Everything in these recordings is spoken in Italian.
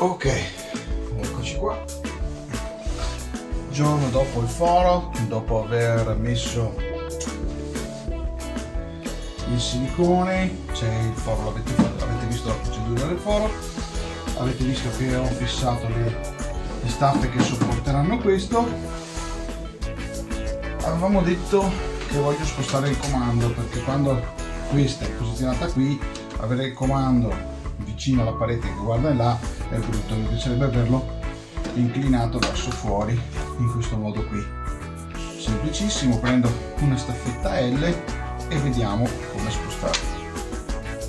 Ok, eccoci qua. Giorno dopo il foro, dopo aver messo il silicone, c'è il foro, avete visto la procedura del foro, avete visto che ho fissato le staffe che sopporteranno questo. Avevamo detto che voglio spostare il comando, perché quando questa è posizionata qui, avere il comando vicino alla parete che guarda in là è brutto. Mi piacerebbe averlo inclinato verso fuori in questo modo qui. Semplicissimo, prendo una staffetta L e vediamo come spostare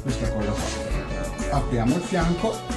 questa cosa qua. Apriamo il fianco,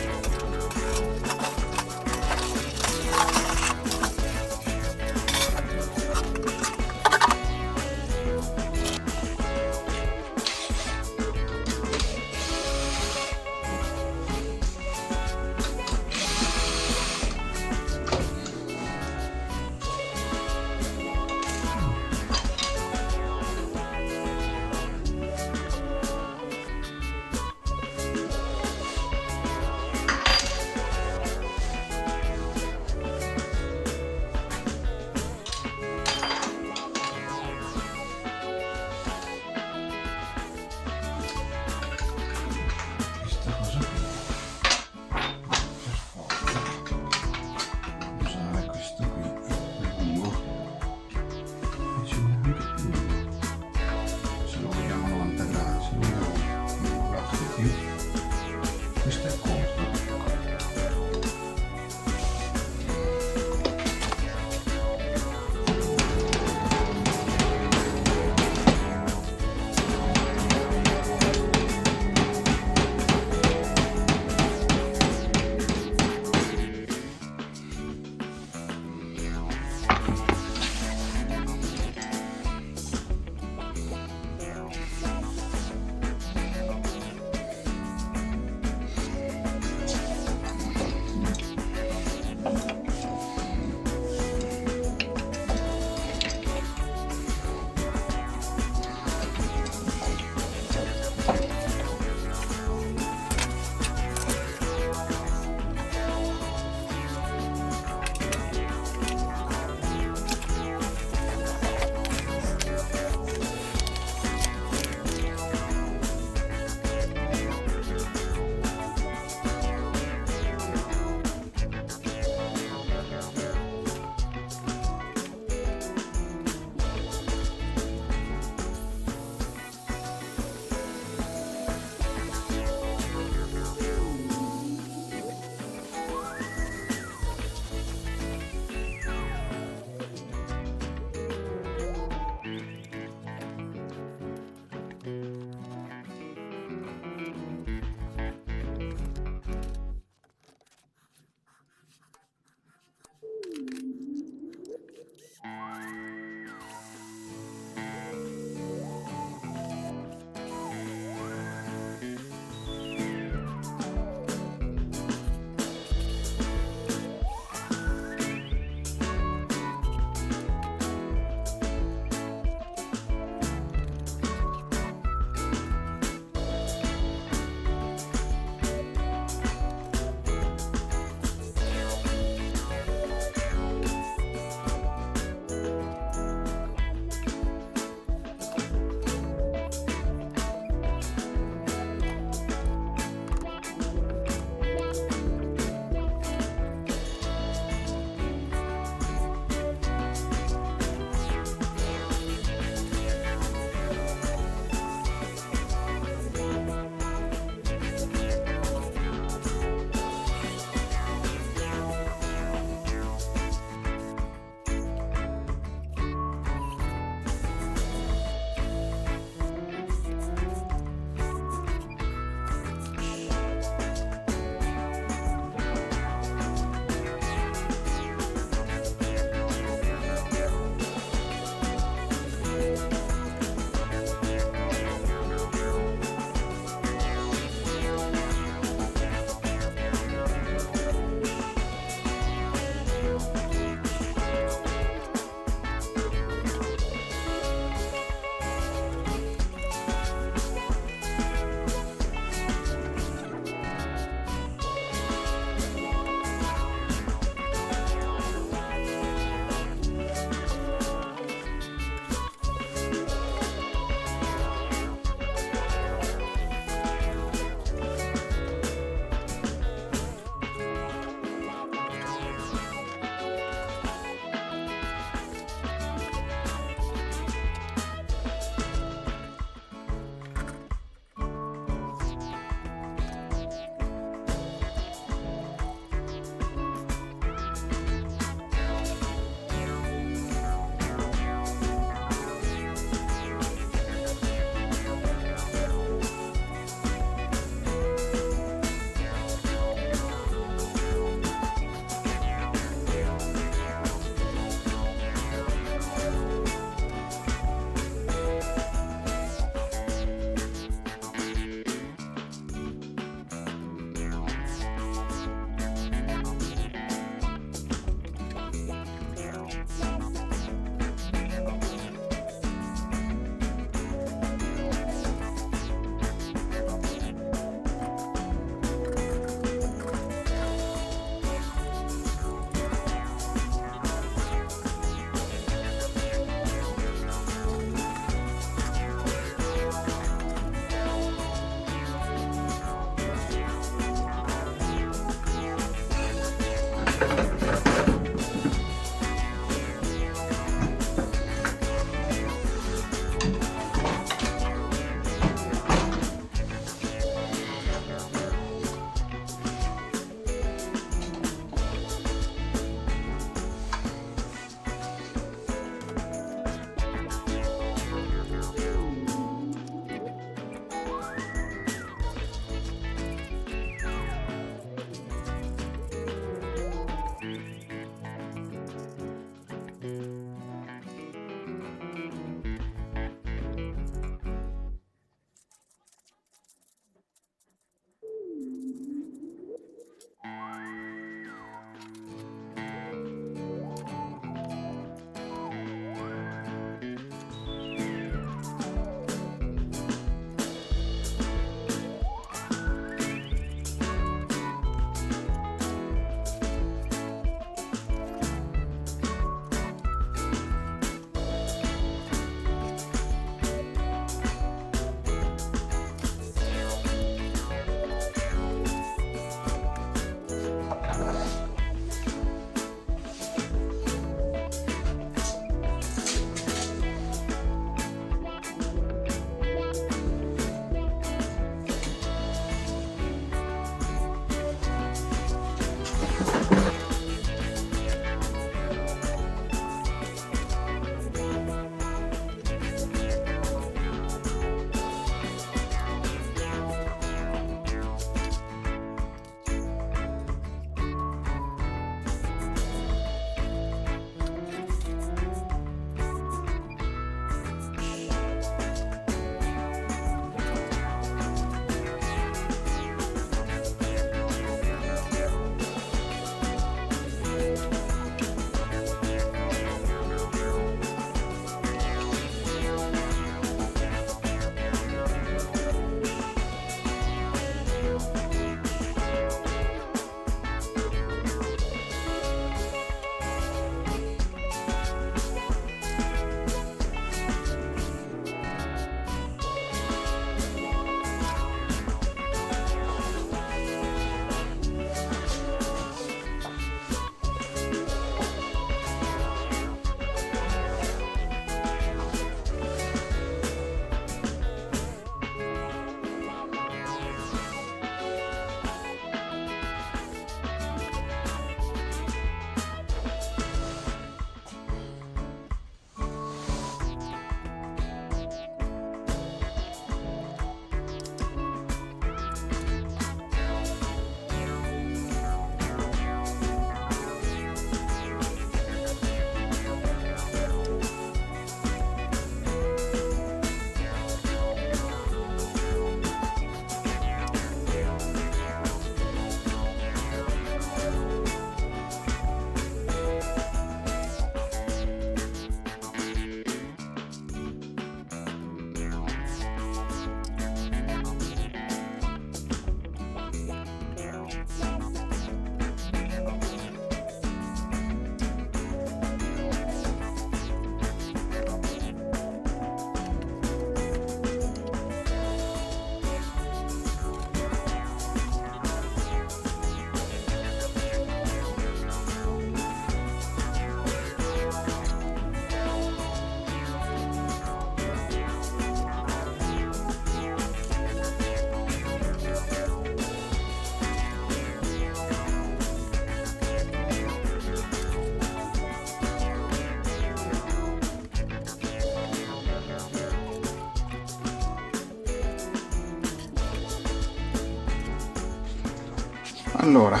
Allora,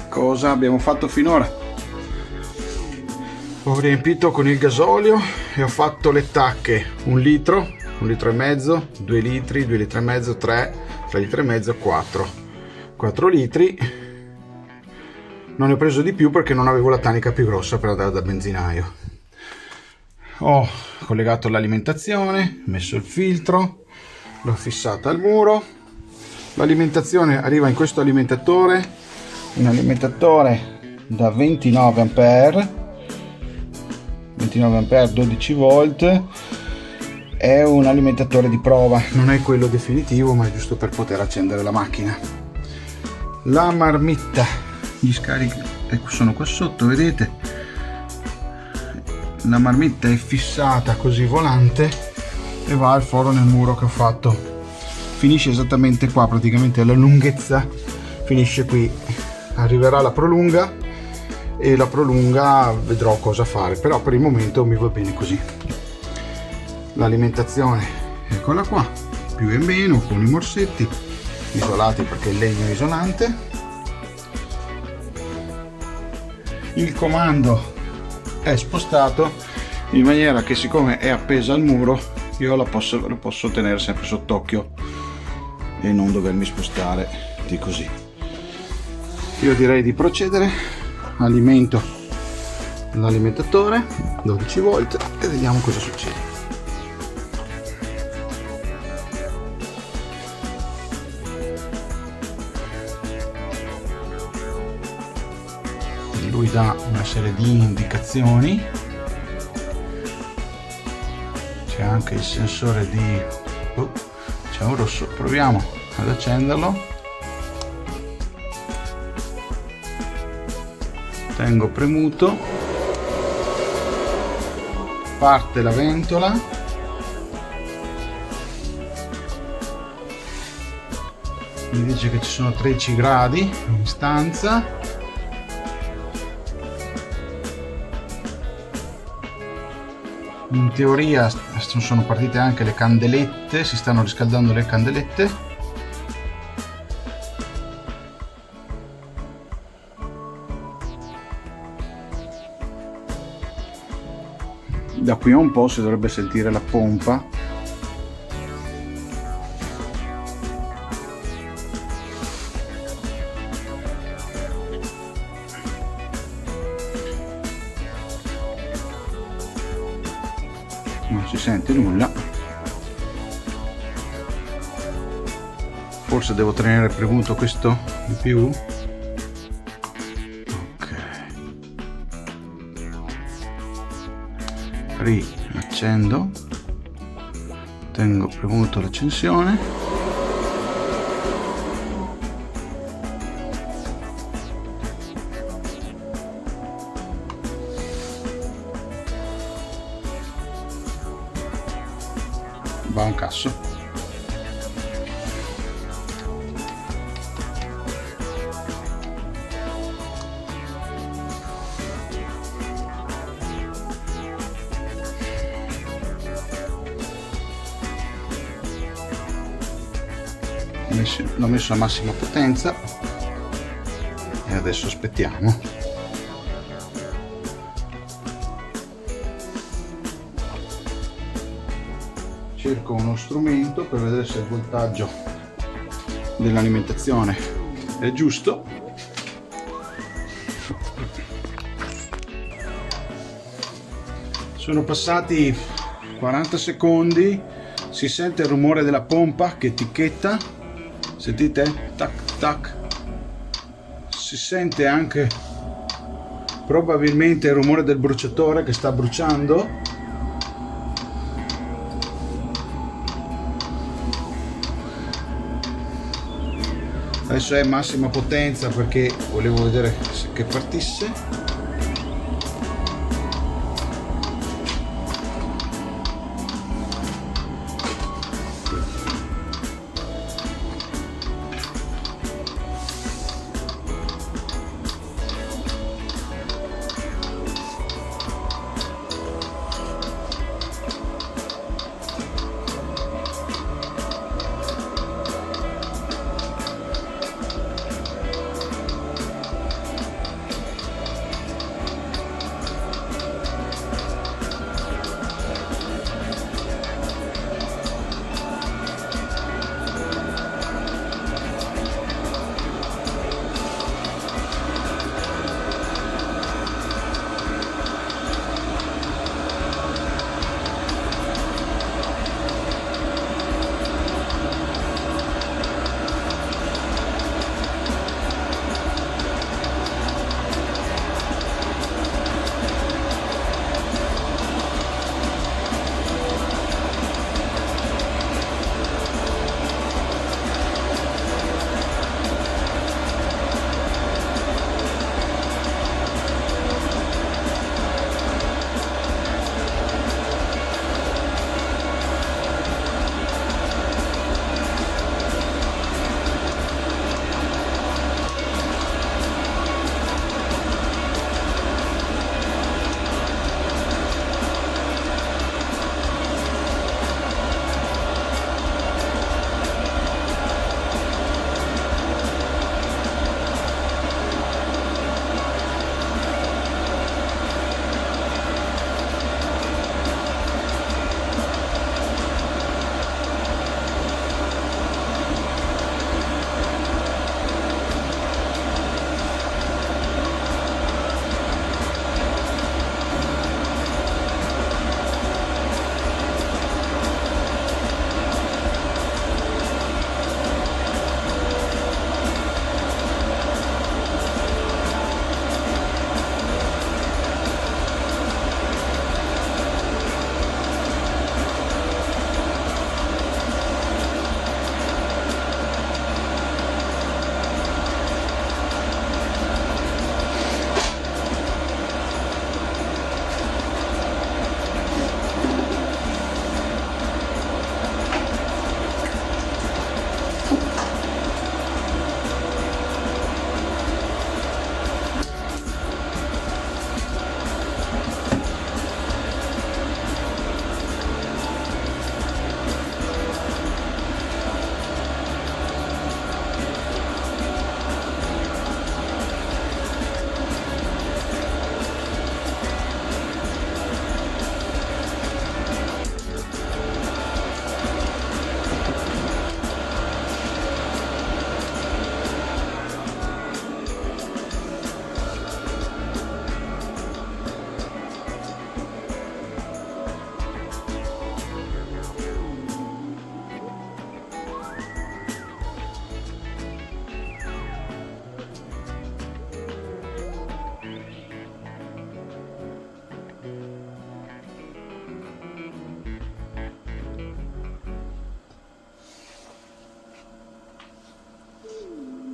cosa abbiamo fatto finora? Ho riempito con il gasolio e ho fatto le tacche 1 litro, 1 litro e mezzo, 2 litri, 2 litri e mezzo, 3 litri e mezzo, 4 litri. Non ne ho preso di più perché non avevo la tanica più grossa per andare dal benzinaio. Ho collegato l'alimentazione, messo il filtro, l'ho fissata al muro. L'alimentazione arriva in questo alimentatore, un alimentatore da 29 ampere 12 volt. È un alimentatore di prova, non è quello definitivo, ma è giusto per poter accendere la macchina. La marmitta, gli scarichi sono qua sotto, vedete? La marmitta è fissata così volante e va al foro nel muro che ho fatto. Finisce esattamente qua, praticamente la lunghezza finisce qui. Arriverà la prolunga e la prolunga vedrò cosa fare, però per il momento mi va bene così. L'alimentazione eccola qua, più e meno, con i morsetti isolati perché il legno è isolante. Il comando è spostato in maniera che, siccome è appesa al muro, io lo posso tenere sempre sott'occhio e non dovermi spostare di così. Io direi di procedere. Alimento l'alimentatore 12 volt e vediamo cosa succede. Lui dà una serie di indicazioni, c'è anche il sensore di c'è un rosso, proviamo ad accenderlo. Tengo premuto, parte la ventola, mi dice che ci sono 13 gradi in stanza. In teoria sono partite anche le candelette, si stanno riscaldando le candelette. Da qui a un po' si dovrebbe sentire la pompa. Non si sente nulla. Forse devo tenere premuto questo in più. Riaccendo, tengo premuto l'accensione, va un casso. L'ho messo a massima potenza e adesso aspettiamo. Cerco uno strumento per vedere se il voltaggio dell'alimentazione è giusto. Sono passati 40 secondi, si sente il rumore della pompa che ticchetta. Sentite? Tac tac. Si sente anche probabilmente il rumore del bruciatore che sta bruciando. Adesso è massima potenza perché volevo vedere che partisse.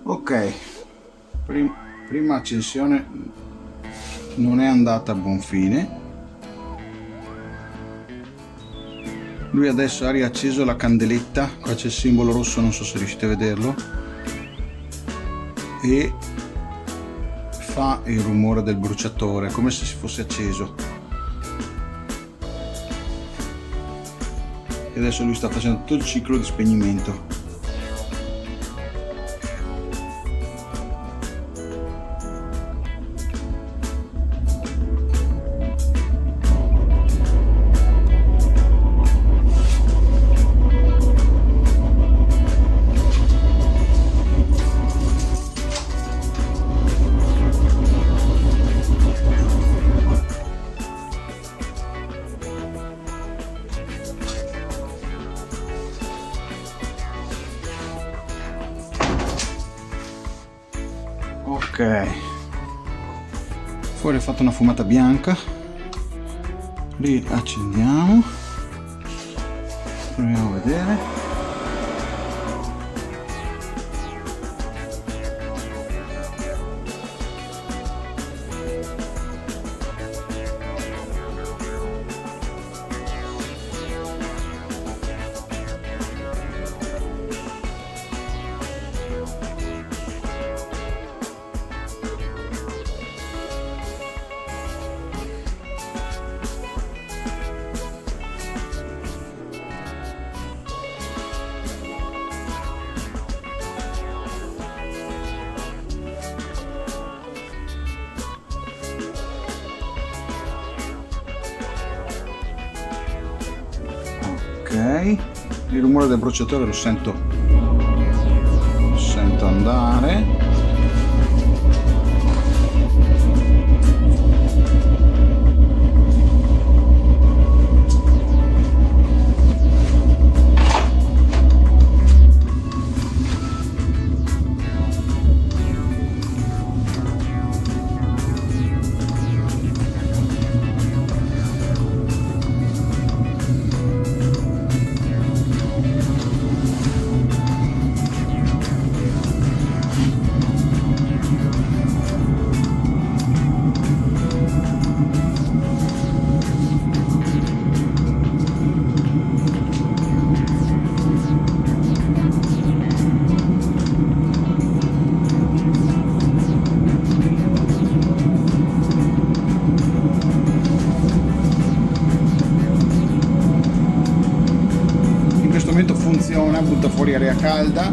Ok, prima accensione non è andata a buon fine. Lui adesso ha riacceso la candeletta, qua c'è il simbolo rosso, non so se riuscite a vederlo, e fa il rumore del bruciatore come se si fosse acceso. E adesso lui sta facendo tutto il ciclo di spegnimento. Ok, fuori ho fatto una fumata bianca, riaccendiamo, proviamo a vedere. Ok, il rumore del bruciatore lo sento andare. Funziona, butta fuori aria calda.